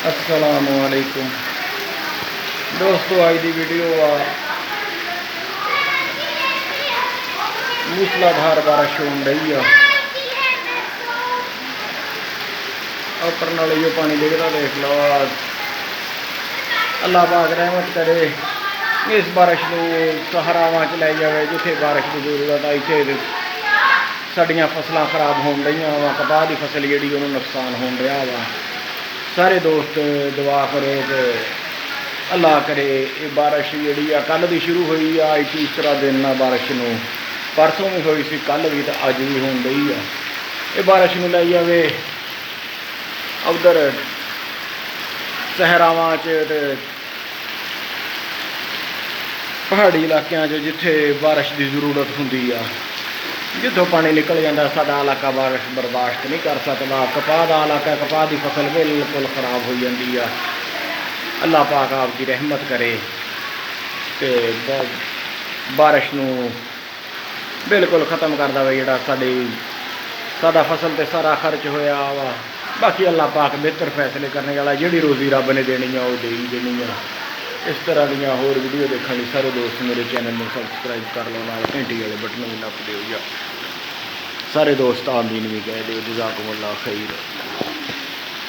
अस्सलामुअलैकुम दोस्तों, आज की वीडियो मूसलाधार बारिश हो रही है। उपर नाले जो पानी डिगदा देख लो। अल्लाह पाक रहमत करे, इस बारिश को सहरावां च लै जाए जिथे बारिश की जरूरत आई। इतने साड़ियाँ फसलां खराब हो रही वा, कपाह की फसल जी नुकसान हो रहा वा। सारे दोस्त दुआ करो कि अल्लाह करे ये बारिश जी कल भी शुरू हुई आ, तीसरा दिन आ बारिश में। परसों भी हुई सी, कल भी, तो अज भी हो रही है। ये बारिश में लै जाए उधर सहरावां च, पहाड़ी इलाकों जिथे बारिश की जरूरत होंगी आ, जितों पानी निकल जाता। साडा इलाका बारिश बर्दाश्त नहीं कर सकता। कपाह का इलाका, कपाह की फसल बिल्कुल खराब हो जाती है। अल्लाह पाक आपकी रहमत करे तो बारिश नूं बिल्कुल ख़त्म कर दे। जोड़ा साडा फसल तो सारा खर्च होया वा। बाकी अल्लाह पाक बेहतर फैसले करने वाला, जिहड़ी रोज़ी रब ने देनी है वो दे ही देनी है। इस तरह दी होर वीडियो देखने लिए सारे दोस्त मेरे चैनल में सबसक्राइब कर लो, नाल घंटी वाले बटन भी नप दो। सारे दोस्त आमीन भी कह दो। जज़ाकुमुल्लाह खैर।